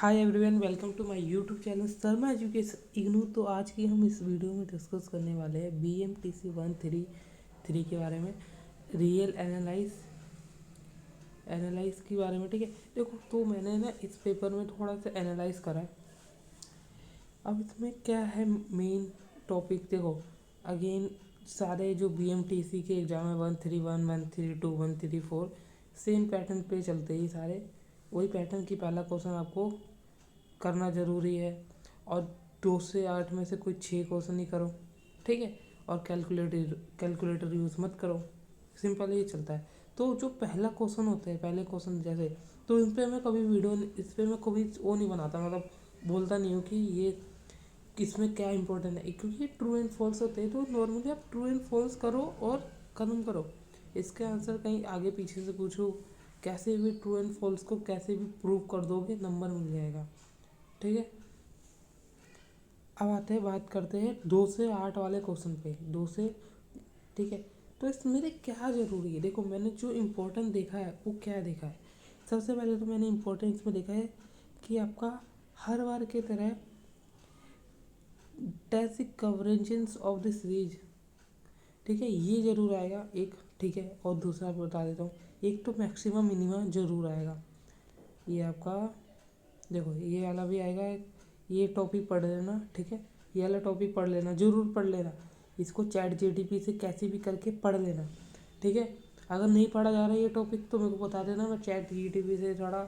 Hi everyone, welcome to my YouTube channel Sharma education IGNOU. तो आज की हम इस वीडियो में डिस्कस करने वाले हैं BMTC 133 के बारे में, रियल एनालाइज के बारे में। ठीक है, देखो तो मैंने ना इस पेपर में थोड़ा सा एनालाइज करा है। अब इसमें क्या है मेन टॉपिक, देखो अगेन सारे जो BMTC के एग्जाम है 131, 132, 134 सेम पैटर्न पे चलते ही सारे, वही पैटर्न की पहला क्वेश्चन आपको करना ज़रूरी है। और 2 से 8 में से कोई 6 क्वेश्चन ही करो, ठीक है। और कैलकुलेटर यूज़ मत करो, सिंपल ही चलता है। तो जो पहला क्वेश्चन होता है, पहले क्वेश्चन जैसे, तो इस पर मैं कभी इस पर मैं कभी वो नहीं बनाता, मतलब बोलता नहीं हूँ कि ये किसमें क्या इंपॉर्टेंट है, क्योंकि ट्रू एंड फॉल्स होते हैं। तो नॉर्मली आप ट्रू एंड फॉल्स करो और ख़त्म करो। इसके आंसर कहीं आगे पीछे से पूछो, कैसे भी ट्रू एंड फॉल्स को कैसे भी प्रूव कर दोगे, नंबर मिल जाएगा, ठीक है। अब आते हैं, बात करते हैं 2 से 8 वाले क्वेश्चन पे, 2 से, ठीक है। तो इसमें मेरे क्या ज़रूरी है, देखो मैंने जो इम्पोर्टेंट देखा है वो क्या देखा है। सबसे पहले तो मैंने इम्पोर्टेंट इसमें देखा है कि आपका हर बार की तरह टेस्ट कवरेजेंस ऑफ द सीरीज, ठीक है, ये ज़रूर आएगा एक, ठीक है। और दूसरा बता देता हूँ, एक तो मैक्सिमम मिनिमम ज़रूर आएगा। ये आपका देखो ये वाला भी आएगा, ये टॉपिक पढ़ लेना, ठीक है। ये वाला टॉपिक पढ़ लेना, ज़रूर पढ़ लेना। इसको ChatGPT से कैसे भी करके पढ़ लेना, ठीक है। अगर नहीं पढ़ा जा रहा है ये टॉपिक तो मेरे को बता देना, मैं ChatGPT से थोड़ा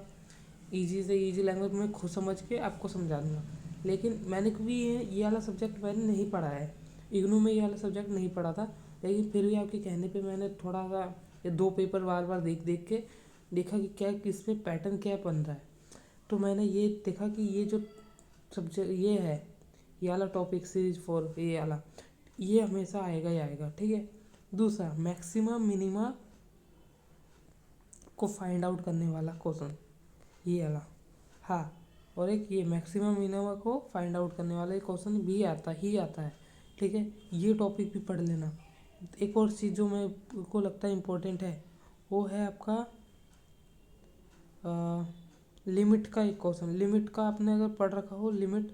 ईजी से ईजी लैंग्वेज में खुद समझ के आपको समझा दूँगा। लेकिन मैंने क्योंकि ये वाला सब्जेक्ट मैंने नहीं पढ़ा है, इग्नू में ये वाला सब्जेक्ट नहीं पढ़ा था, लेकिन फिर भी आपके कहने पे मैंने थोड़ा सा ये 2 पेपर बार बार देख देख के देखा कि क्या किस पे पैटर्न क्या बन रहा है। तो मैंने ये देखा कि ये जो सब्जेक्ट ये है, ये वाला टॉपिक सीरीज 4, ये वाला ये हमेशा आएगा ही आएगा, ठीक है। दूसरा मैक्सिमम मिनिमा को फाइंड आउट करने वाला क्वेश्चन, ये वाला, हाँ। और एक ये मैक्सिमम मिनिमा को फाइंड आउट करने वाला एक क्वेश्चन भी आता है, ठीक है। ये टॉपिक भी पढ़ लेना। एक और चीज़ जो मेरे को लगता है इम्पोर्टेंट है, वो है आपका लिमिट का एक क्वेश्चन। लिमिट का आपने अगर पढ़ रखा हो लिमिट,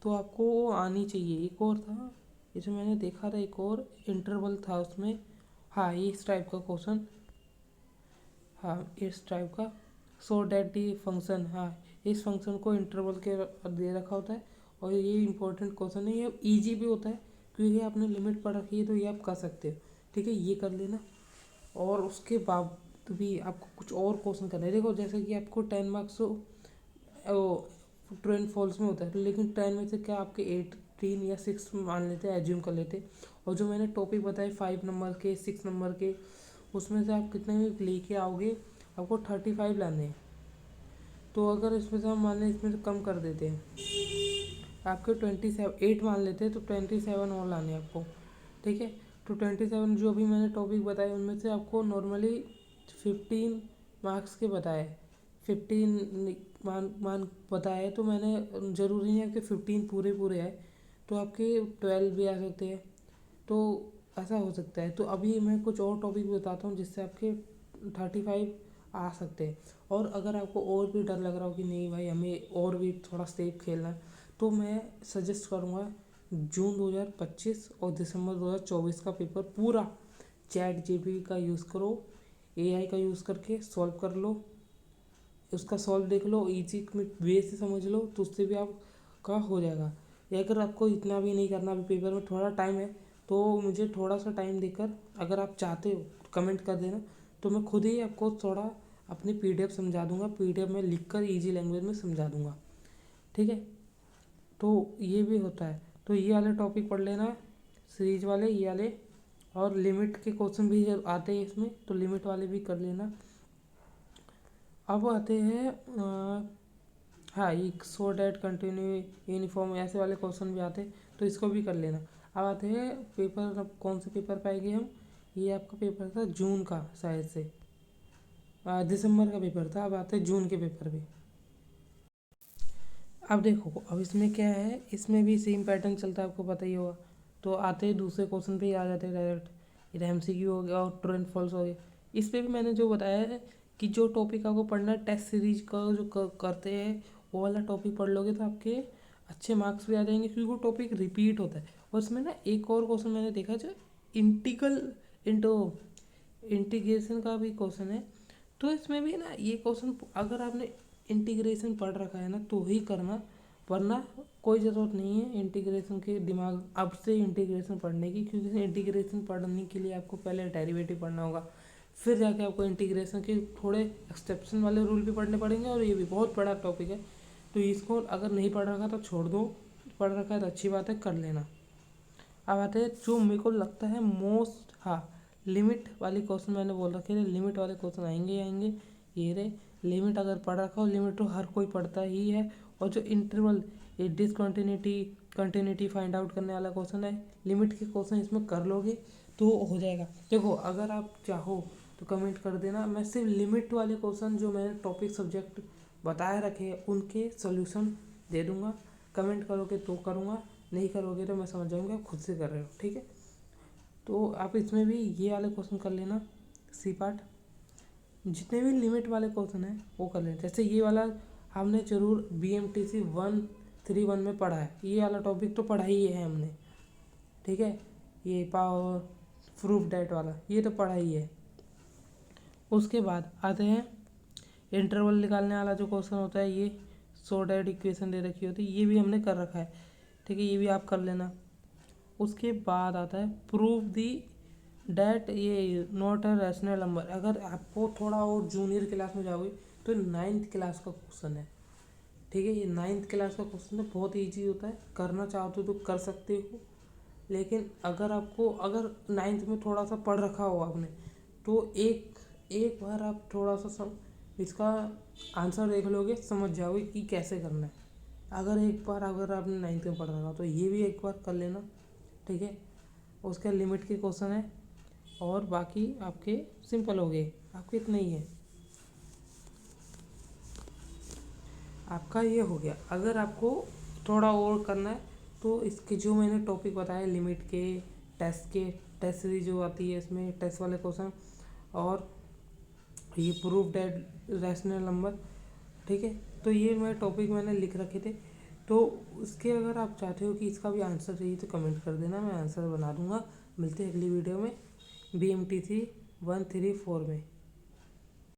तो आपको वो आनी चाहिए। एक और था इसमें मैंने देखा था, एक और इंटरवल था उसमें, हाँ ये इस टाइप का क्वेश्चन, हाँ इस टाइप का। सो डैट डी फंक्शन, हाँ इस फंक्शन को इंटरवल के दे रखा होता है। और ये इंपॉर्टेंट क्वेश्चन है, ये इजी भी होता है क्योंकि आपने लिमिट पढ़ रखी है, तो ये आप कर सकते हो, ठीक है। ये कर लेना। और उसके बाद भी आपको कुछ और क्वेश्चन करना है। देखो जैसे कि आपको 10 मार्क्स ट्रू एंड फॉल्स में होता है, लेकिन 10 में से क्या आपके 18 या 6 मान लेते हैं, एज्यूम कर लेते हैं। और जो मैंने टॉपिक बताए 5 नंबर के, 6 नंबर के, उसमें से आप कितने भी लेके आओगे, आपको 35 लाने हैं। तो अगर इसमें से हम मान लें इसमें से कम कर देते हैं, आपके 8 मान लेते हैं, तो 27 और लाने हैं आपको, ठीक है। तो 27 जो अभी मैंने टॉपिक बताए उनमें से आपको नॉर्मली 15 मार्क्स के बताए, 15 मान बताए, तो मैंने ज़रूरी नहीं है कि 15 पूरे पूरे आए, तो आपके 12 भी आ सकते हैं। तो ऐसा हो सकता है। तो अभी मैं कुछ और टॉपिक बताता हूँ जिससे आपके 35 आ सकते हैं। और अगर आपको और भी डर लग रहा हो कि नहीं भाई हमें और भी थोड़ा सेफ खेलना है, तो मैं सजेस्ट करूँगा जून 2025 और दिसंबर 2024 का पेपर पूरा ChatGPT का यूज़ करो, AI का यूज़ करके सॉल्व कर लो, उसका सॉल्व देख लो, इजी वे से समझ लो, तो उससे भी आपका हो जाएगा। या अगर आपको इतना भी नहीं करना, अभी पेपर में थोड़ा टाइम है, तो मुझे थोड़ा सा टाइम देकर अगर आप चाहते हो कमेंट कर देना, तो मैं खुद ही आपको थोड़ा अपनी PDF समझा दूंगा, PDF में लिख कर ईजी लैंग्वेज में समझा दूंगा, ठीक है। तो ये भी होता है। तो ये वाले टॉपिक पढ़ लेना, सीरीज वाले ये वाले। और लिमिट के क्वेश्चन भी जब आते हैं इसमें, तो लिमिट वाले भी कर लेना। अब आते हैं हाँ एक सो डैट कंटिन्यू यूनिफॉर्म, ऐसे वाले क्वेश्चन भी आते हैं, तो इसको भी कर लेना। अब आते हैं पेपर, अब कौन से पेपर पाएंगे हम, ये आपका पेपर था जून का शायद से, दिसंबर का पेपर था। अब आते हैं जून के पेपर पे। अब देखो अब इसमें क्या है, इसमें भी सेम पैटर्न चलता है, आपको पता ही होगा। तो आते ही दूसरे क्वेश्चन पे ही आ जाते हैं डायरेक्ट, इधर MCQ हो गया और ट्रू एंड फॉल्स हो गया। इस पे भी मैंने जो बताया है कि जो टॉपिक आपको पढ़ना है टेस्ट सीरीज का जो करते हैं, वो वाला टॉपिक पढ़ लोगे तो आपके अच्छे मार्क्स भी आ जाएंगे, क्योंकि वो टॉपिक रिपीट होता है। और इसमें ना एक और क्वेश्चन मैंने देखा जो इंटीग्रल इंटो इंटीग्रेशन का भी क्वेश्चन है। तो इसमें भी ना ये क्वेश्चन अगर आपने इंटीग्रेशन पढ़ रखा है ना तो ही करना, वरना कोई ज़रूरत नहीं है इंटीग्रेशन के दिमाग अब से इंटीग्रेशन पढ़ने की, क्योंकि इंटीग्रेशन पढ़ने के लिए आपको पहले डेरिवेटिव पढ़ना होगा, फिर जाके आपको इंटीग्रेशन के थोड़े एक्सेप्शन वाले रूल भी पढ़ने पड़ेंगे, और ये भी बहुत बड़ा टॉपिक है। तो इसको अगर नहीं पढ़ रखा तो छोड़ दो, पढ़ रखा है तो अच्छी बात है, कर लेना। अब आते हैं जो मेरे को लगता है मोस्ट, हाँ, लिमिट वाली क्वेश्चन मैंने बोल रखे थे, लिमिट वाले क्वेश्चन आएंगे ही आएंगे। ये रहे लिमिट, अगर पढ़ रखा हो लिमिट तो हर कोई पढ़ता ही है। और जो इंटरवल, ये डिसकंटिन्यूटी कंटिन्यूटी फाइंड आउट करने वाला क्वेश्चन है, लिमिट के क्वेश्चन इसमें कर लोगे तो हो जाएगा। देखो अगर आप चाहो तो कमेंट कर देना, मैं सिर्फ लिमिट वाले क्वेश्चन जो मैंने टॉपिक सब्जेक्ट बताए रखे हैं उनके सॉल्यूशन दे दूंगा। कमेंट करोगे तो करूँगा, नहीं करोगे तो मैं समझ जाऊँगा आप खुद से कर रहे हो, ठीक है। तो आप इसमें भी ये वाले क्वेश्चन कर लेना, सी पार्ट, जितने भी लिमिट वाले क्वेश्चन हैं वो कर लेना। जैसे ये वाला हमने जरूर BMTC 131 में पढ़ा है, ये वाला टॉपिक तो पढ़ा ही है हमने, ठीक है। ये पावर प्रूफ डेट वाला ये तो पढ़ा ही है। उसके बाद आते हैं इंटरवल निकालने वाला जो क्वेश्चन होता है, ये सॉर्टेड इक्वेशन दे रखी होती है, ये भी हमने कर रखा है, ठीक है, ये भी आप कर लेना। उसके बाद आता है प्रूफ दी डैट ये नॉट अ रैशनल नंबर। अगर आपको थोड़ा और जूनियर क्लास में जाओगे तो 9th क्लास का क्वेश्चन है, ठीक है। ये 9th क्लास का क्वेश्चन है, बहुत ईजी होता है, करना चाहते हो तो कर सकते हो। लेकिन अगर आपको, अगर 9th में थोड़ा सा पढ़ रखा हो आपने, तो एक बार आप थोड़ा सा इसका आंसर देख लोगे, समझ जाओगे कि कैसे करना है। अगर एक बार अगर आपने 9th में पढ़ रखा तो ये भी एक बार कर लेना, ठीक है। उसके लिमिट के क्वेश्चन है, और बाकी आपके सिंपल हो गए, आपके इतना ही है, आपका ये हो गया। अगर आपको थोड़ा और करना है तो इसके जो मैंने टॉपिक बताए लिमिट के, टेस्ट सीरीज जो आती है इसमें टेस्ट वाले क्वेश्चन, और ये प्रूफ डेट रैशनल नंबर, ठीक है। तो ये मैं टॉपिक मैंने लिख रखे थे। तो उसके अगर आप चाहते हो कि इसका भी आंसर चाहिए तो कमेंट कर देना, मैं आंसर बना दूंगा। मिलते हैं अगली वीडियो में BMTC 134 में।